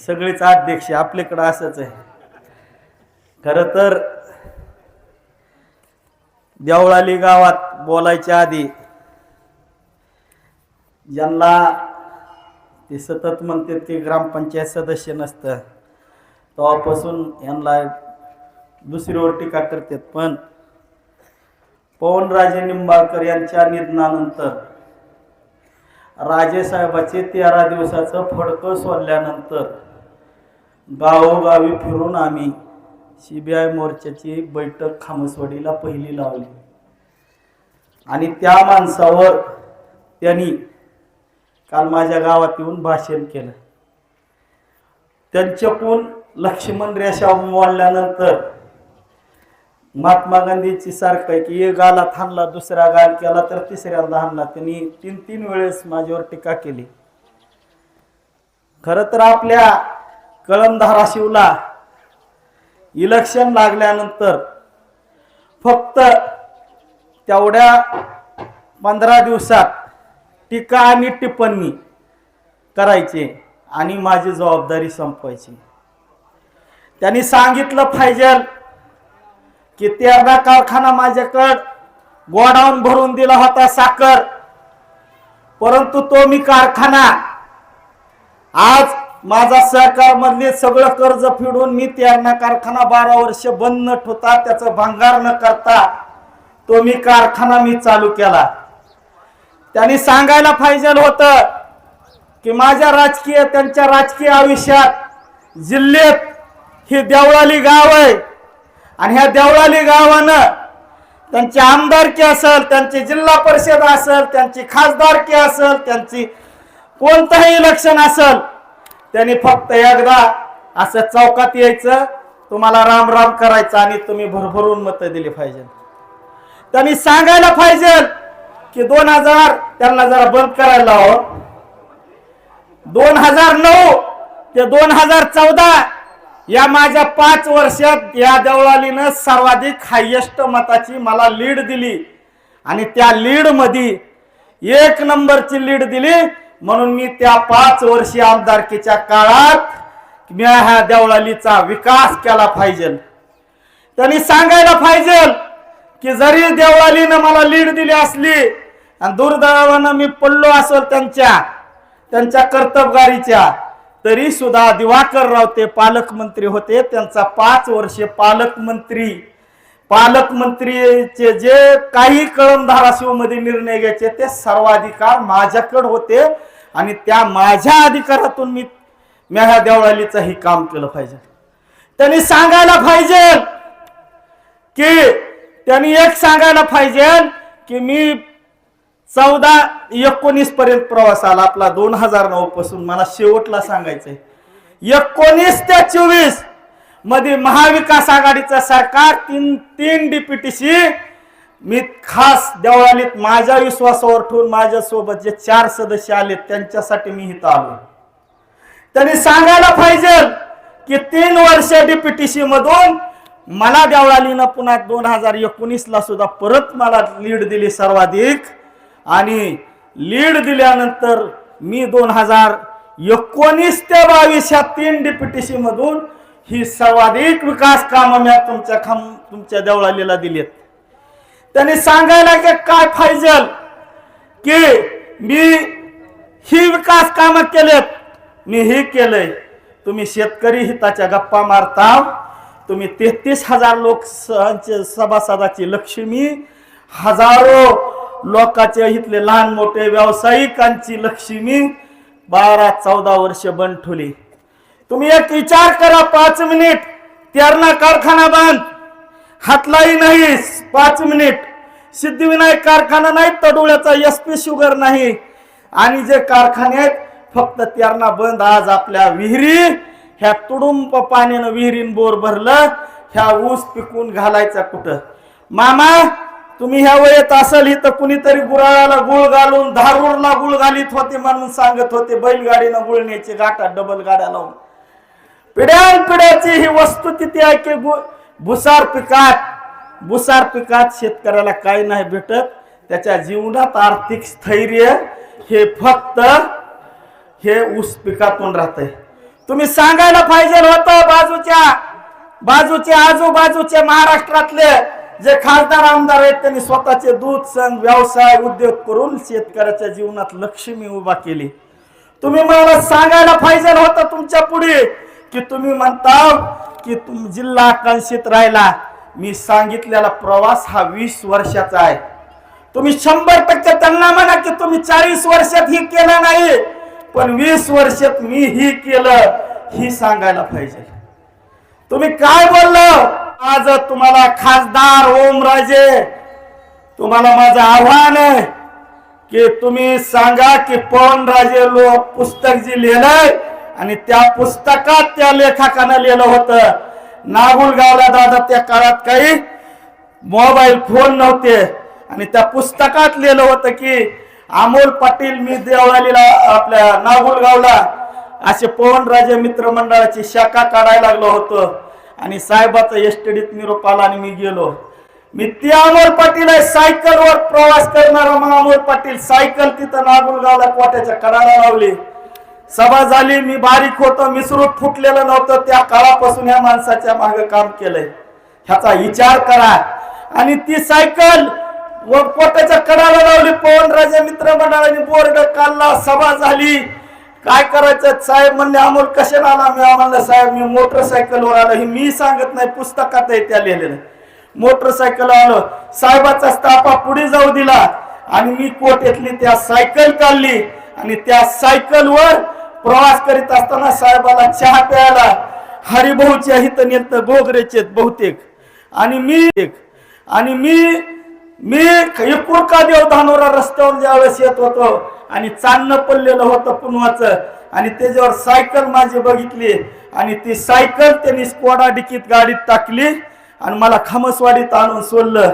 सगळेच अध्यक्ष आपल्याकडे असंच आहे। खरं तर देवळाली गावात बोलायच्या आधी ज्यांना ते सतत म्हणते ते ग्रामपंचायत सदस्य नसतं तेव्हापासून यांना दुसरीवर टीका करतात। पण पवनराजे निंबाळकर यांच्या निधनानंतर राजेसाहेबाचे 13 दिवसाचं फडकं सोडल्यानंतर गावोगावी फिरून आम्ही CBI मोर्चाची बैठक खामसवाडीला पहिली लावली आणि त्या माणसावर त्यांनी काल माझ्या गावात येऊन भाषण केलं। त्यांच्याकडून लक्ष्मण रेषा मोडल्यानंतर महात्मा गांधीची सारखं आहे की एक गालात हाणला दुसरा गाल केला तर तिसऱ्यांदा हाणला। त्यांनी 3 वेळेस माझ्यावर टीका केली। खरं तर आपल्या कळंब धाराशिवला इलेक्शन लागल्यानंतर फक्त तेवढ्या 15 दिवसात टीका आणि टिप्पणी करायची आणि माझी जबाबदारी संपवायची। त्यांनी सांगितलं पाहिजे की तेरणा कारखाना माझ्याकडे गोडाऊन भरून दिला होता साखर, परंतु तो मी कारखाना आज माझा सहकार मधले सगळं कर्ज फेडून मी तेरणा कारखाना 12 वर्ष बंद न ठेवता त्याचं भंगार न करता तो मी कारखाना चालू केला। त्यांनी सांगायला पाहिजे होतं की माझ्या त्यांच्या राजकीय आयुष्यात जिल्ह्यात ही देवळाली गाव आहे आणि ह्या देवळाली गावानं त्यांची आमदारकी असेल, त्यांची जिल्हा परिषद असेल, त्यांची खासदारकी असेल, त्यांची कोणतंही इलेक्शन असेल, त्यांनी फक्त एकदा असं चौकात यायचं, तुम्हाला राम राम करायचं आणि तुम्ही भरभरून मतं दिली पाहिजे। त्यांनी सांगायला पाहिजे की 2000 त्यांना जरा बंद करायला लाव, 2009 ते 2014 या माझ्या 5 वर्षात या देवळालीनं सर्वाधिक हायेस्ट मताची मला लीड दिली आणि त्या लीड मध्ये 1 नंबरची लीड दिली। म्हणून मी त्या 5 वर्षीय आमदारकीच्या काळात मी ह्या देवळालीचा विकास केला पाहिजे। त्यांनी सांगायला पाहिजे की जरी देवळालीनं मला लीड दिली असली आणि दुर्दैवानं मी पडलो असेल त्यांच्या कर्तबगारीच्या, तरी सुद्धा दिवाकर राव ते पालकमंत्री होते, त्यांचा 5 वर्षे पालकमंत्रीचे जे काही कळंब धाराशिव मध्ये निर्णय घ्यायचे ते सर्वाधिकार माझ्याकडे होते आणि त्या माझ्या अधिकारातून मी ह्या देवळालीचं ही काम केलं पाहिजे। त्यांनी सांगायला पाहिजे की त्यांनी एक सांगायला पाहिजे की मी 14-19 पर्यंत प्रवास आला आपला 2009 पासून। मला शेवटला सांगायचंय 19 ते 24 मध्ये महाविकास आघाडीचं सरकार 3 DPTC मी खास देवळालीत माझ्या विश्वासावर ठेवून माझ्यासोबत जे 4 सदस्य आले त्यांच्यासाठी मी इथं आलो। त्यांनी सांगायला पाहिजे की 3 वर्ष DPTC मधून मला देवळालीनं पुन्हा 2019 ला सुद्धा परत मला लीड दिली सर्वाधिक आणि लीड दिल्यानंतर मी 2019 ते 22 या 3 DPTC मधून ही सर्वाधिक विकास कामं मी तुमच्या देवळालीला दिलीत। त्यांनी सांगायला की काय पाहिजे की मी ही विकास कामं केलेत, मी हे केलंय। तुम्ही शेतकरी हिताच्या गप्पा मारता, तुम्ही 33,000 सभासदाची लक्ष्मी, हजारो लोकांच्या इथले लहान मोठे व्यावसायिकांची लक्ष्मी 12-14 वर्ष बंद ठेवली। तुम्ही एक विचार करा, 5 मिनिट तेरणा कारखाना बंद, हातलाई नाही 5 मिनिट, सिद्धिविनायक कारखाना नाही, तडोळ्याचा SP शुगर नाही आणि जे कारखाने आहेत फक्त तेरणा बंद। आज आपल्या विहिरी ह्या तुडुंब पाण्यानं विहिरीन बोर भरलं, ह्या ऊस पिकून घालायचा कुठं? मामा तुम्ही ह्या वयात असेल इथं कुणीतरी गुराळाला गुळ घालून धारूरला गुळ घालीत होते म्हणून सांगत होते, बैलगाडीनं गुळ न्यायची गाठा डबल गाड्या लावून। पिढ्यानपिढ्याची ही वस्तुस्थिती आहे की भुसार पिकात शेतकऱ्याला काही नाही भेटत, त्याच्या जीवनात आर्थिक स्थैर्य हे फक्त हे ऊस पिकातून राहतंय। तुम्ही सांगायला पाहिजे होतं बाजूचे आजूबाजूचे महाराष्ट्रातले जे खासदार आमदार आहेत त्यांनी स्वतःचे दूध संघ व्यवसाय उद्योग करून शेतकऱ्याच्या जीवनात लक्ष्मी उभा केली। तुम्ही मला सांगायला पाहिजे होतं तुमच्या पुढे की तुम्ही म्हणता की जिल्हा आकांक्षित राहिला। मी सांगितलेला प्रवास हा 20 वर्षाचा आहे। तुम्ही 100% त्यांना म्हणा की तुम्ही 40 वर्षात ही केलं नाही, पण 20 वर्षात मी ही केलं ही सांगायला पाहिजे। तुम्ही काय बोललो? आज तुम्हाला खासदार ओमराजे, तुम्हाला माझं आव्हान आहे की तुम्ही सांगा की पवनराजे लोक पुस्तक जे लिहिलंय आणि त्या पुस्तकात त्या लेखकानं लिहिलं होतं, नागुलगावला दादा त्या काळात काही मोबाईल फोन नव्हते आणि त्या पुस्तकात लिहिलं होतं की अमोल पाटील मी देवळालीला आपल्या नागुलगावला असे पवनराजे मित्रमंडळाची शाखा काढायला लागलो होतो आणि साहेबाचा एसटीडीत निरोप आला आणि मी गेलो। मी ते अमोल पाटील आहे सायकलवर प्रवास करणारा मग अमोल पाटील सायकल तिथं नागुलगावला कोट्याच्या कडाला लावली। सभा झाली, मी बारीक होतो, मिसरूट फुटलेलं नव्हतं, त्या काळापासून या माणसाच्या मागे काम केलंय ह्याचा विचार करा। आणि ती सायकल व कोट्याच्या कडाला लावली, पवनराजे मित्रमंडळाने बोर्ड काढला, सभा झाली। काय करायचं साहेब म्हणले अमोल कशाला आला? मी म्हणलं साहेब मी मोटरसायकलवर आलो, हे मी सांगत नाही पुस्तकात आहे त्या लिहिलेलं। मोटरसायकल आलो, साहेबाचा स्टाफा पुढे जाऊ दिला आणि मी कोट्यातली त्या सायकल काढली आणि त्या सायकलवर प्रवास करीत असताना साहेबाला चहा प्यायला हरिभाऊच्या हिथं नेतं गोगरेचे बहुतेक आणि मी एकुरका देव धानोरा रस्त्यावर ज्यावेळेस येत होतो आणि चांदणं पडलेलं होतं पुनवाचं आणि त्याच्यावर सायकल माझी बघितली आणि ती सायकल त्यांनी स्कोडा डिकीत गाडीत टाकली आणि मला खामसवाडीत आणून सोडलं।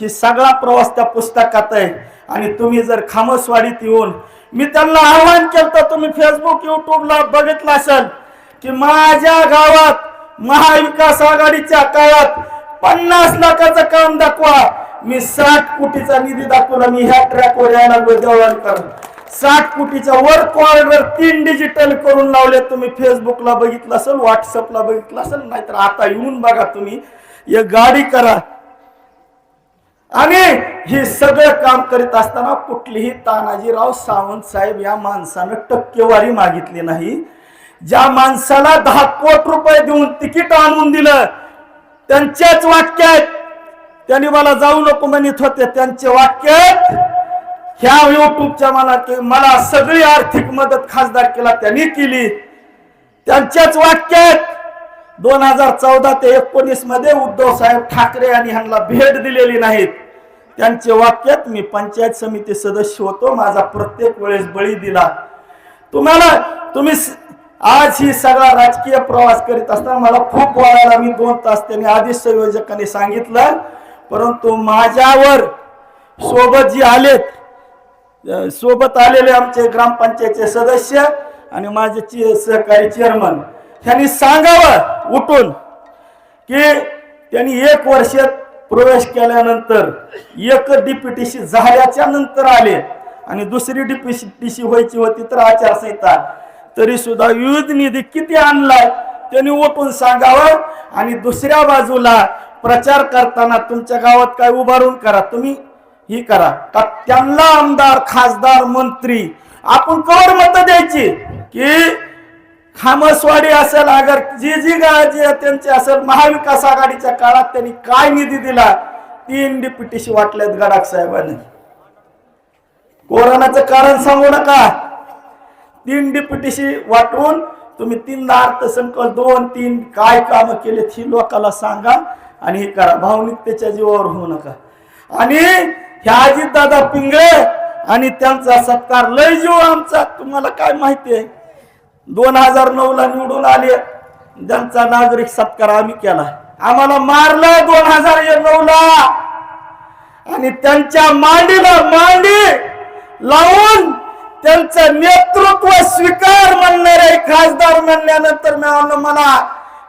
ही सगळा प्रवास त्या पुस्तकात आहे आणि तुम्ही जर खामसवाडीत येऊन मी त्यांना आवाहन केलं, तुम्ही फेसबुक युट्यूबला बघितलं असेल की माझ्या गावात महाविकास आघाडीच्या काळात 50 लाखाचं काम दाखवा, मी 60 कोटीचा निधी दाखवला। मी ह्या ट्रॅकवर यायला देवळालीकर 60 कोटीच्या वर कॉर्डर 3 डिजिटल करून लावले। तुम्ही फेसबुकला बघितलं असेल, व्हॉट्सअपला बघितलं असेल, नाहीतर आता येऊन बघा, तुम्ही एक गाडी करा। आणि हे सगळं काम करीत असताना कुठलीही तानाजीराव सावंत साहेब या माणसानं टक्केवारी मागितली नाही। ज्या माणसाला 10 कोटी रुपये देऊन तिकीट आणून दिलं त्यांच्याच वाक्यात त्यांनी मला जाऊ नको म्हणत होते, त्यांचे वाक्यात ह्या युट्यूबच्या मला सगळी आर्थिक मदत खासदार केला त्यांनी केली। त्यांच्याच वाक्यात 2014 ते 19 मध्ये उद्धव साहेब ठाकरे यांनी ह्यांना भेट दिलेली नाहीत। त्यांचे वाक्यात मी पंचायत समिती सदस्य होतो, माझा प्रत्येक वेळेस बळी दिला। तुम्ही आज ही सगळा राजकीय प्रवास करीत असताना मला खूप बोलायला मी 2 तास त्यांनी आधीच संयोजकांनी सांगितलं, परंतु माझ्यावर सोबत आलेले आमचे ग्रामपंचायतचे सदस्य आणि माझे सहकारी चेअरमन ह्यांनी सांगावं उठून की त्यांनी 1 वर्षात प्रवेश केल्यानंतर एक डीपीटीसी झाल्याच्या नंतर आले आणि दुसरी डीपीटीसी व्हायची होती तर आचारसंहिता, तरी सुद्धा विविध निधी किती आणलाय त्यांनी उठून सांगावं। आणि दुसऱ्या बाजूला प्रचार करताना तुमच्या गावात काय उभारून करा, तुम्ही ही करा का त्यांना आमदार खासदार मंत्री आपण कवर मत द्यायची की खामसवाडी असेल अगर जी गावाची त्यांची असेल महाविकास आघाडीच्या काळात त्यांनी काय निधी दिला? 3 डीपीटीसी वाटल्यात गडाख साहेबांनी। कोरोनाचं कारण सांगू नका, 3 डीपीटीसी वाटून तुम्ही 3 अर्थसंकल्प 2-3 काय काम केले ही लोकांना सांगा आणि हे करा, भावनिकतेच्या जीवावर होऊ नका। आणि ह्या अजितदादा पिंगळे आणि त्यांचा सत्कार लय जीव आमचा, तुम्हाला काय माहिती आहे 2009 ला निवडून आले, त्यांचा नागरिक सत्कार आम्ही केला, आम्हाला मारलं 2009 ला आणि त्यांच्या मांडीला मांडी लावून त्यांचं नेतृत्व स्वीकार म्हणणारे खासदार म्हणल्यानंतर मला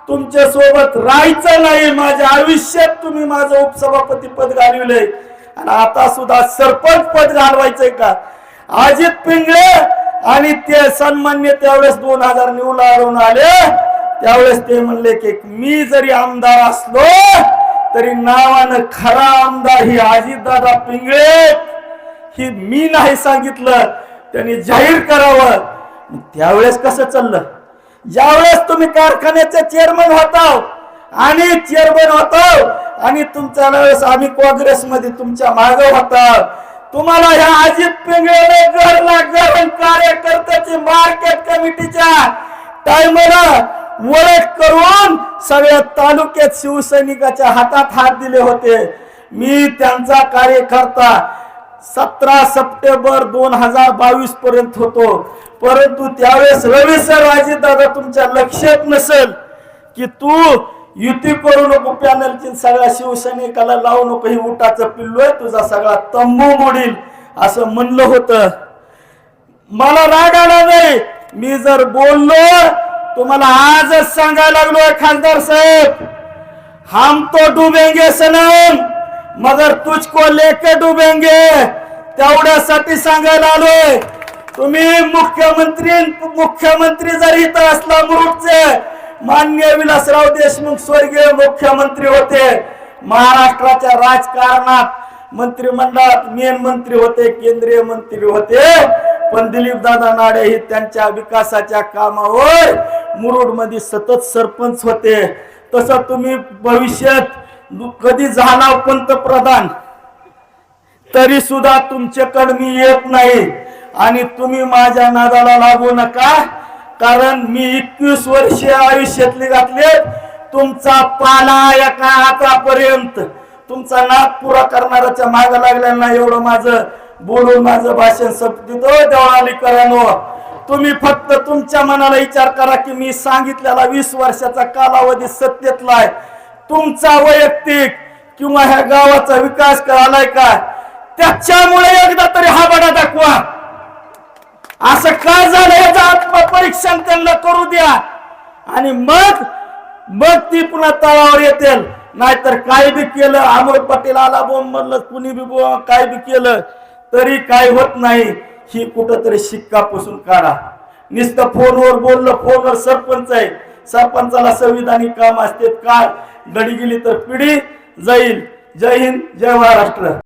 तुमच्या सोबत राहायचं नाही, माझ्या आयुष्यात तुम्ही माझं उपसभापती पद घालविलंय आणि आता सुद्धा सरपंच पद घालवायचंय का? अजित पिंगळे आणि ते सन्मान्य त्यावेळेस 2000 निवडून आले त्यावेळेस ते म्हणले की मी जरी आमदार असलो तरी नावानं खरा आमदार ही अजितदादा पिंगळे ही मी नाही सांगितलं, त्यांनी जाहीर करावं। त्यावेळेस कसं चाललं, ज्यावेळेस तुम्ही कारखान्याचे चेअरमन होता आणि तुमच्या वेळेस आम्ही काँग्रेसमध्ये तुमच्या मागे होता, तुम्हाला ह्या अजित पिंगळेने घरला घर कार्यकर्त्याची मार्केट कमिटीच्या टायमाला ओळख करून सगळ्या तालुक्यात शिवसैनिकाच्या हातात हात दिले होते। मी त्यांचा कार्यकर्ता 17 सप्टेंबर 2022 पर्यंत होतो, परंतु त्यावेळेस रवी सर अजितदादा तुमच्या लक्षात नसेल की तू युती करू नको, पॅनलची सगळ्या शिवसैनिकाला लावू नको, ही उठाचं पिल्लू आहे, तुझा सगळा तंबू मोडील असं म्हणलं होतं। मला राग आला नाही, मी जर बोललो तुम्हाला आजच सांगायला लागलोय खासदार साहेब, हम तो डुबेंगे सनम मगर तुझको लेके डुबेंगे, तेवढ्यासाठी सांगायला आलोय। तुम्ही मुख्यमंत्री जर इथं असला मुरुडचे माननीय विलासराव देशमुख स्वर्गीय मुख्यमंत्री होते, महाराष्ट्राच्या राजकारणात मंत्रिमंडळात मेन मंत्री होते, केंद्रीय मंत्री होते, पण दिलीप दादा नाडे हे त्यांच्या विकासाच्या कामावर मुरुड मध्ये सतत सरपंच होते। तसं तुम्ही भविष्यात कधी झाला पंतप्रधान तरी सुद्धा तुमच्याकडे मी येत नाही आणि तुम्ही माझ्या नादाला लागू नका, कारण मी 21 वर्षे आयुष्यातली घातले, तुमचा पाला एका आतापर्यंत तुमचा नाद पुरा करणाऱ्याच्या मागे लागलेला नाही। एवढं माझं बोलून माझं भाषण संपतो देवळालीकरांनो, तुम्ही फक्त तुमच्या मनाला विचार करा की मी सांगितलेला 20 वर्षाचा कालावधी सत्तेतला आहे, तुमचा वैयक्तिक किंवा ह्या गावाचा विकास करायलाय का, त्याच्यामुळे एकदा तरी हा बडा दाखवा। असं का झालं याचं आत्मपरीक्षण त्यांना करू द्या आणि मग ती पुन्हा तळावर येतील। नाहीतर काय बी केलं, अमोल पटेल आला बोंब म्हणलं, कुणी बी काय बी केलं तरी काय होत नाही, ही कुठंतरी शिक्का पुसून काढा। नुसतं फोनवर बोललं, फोनवर सरपंच आहे, सरपंचाला संविधानिक काम असते, काय घडी गेली तर पिढी जाईल। जय हिंद, जय महाराष्ट्र।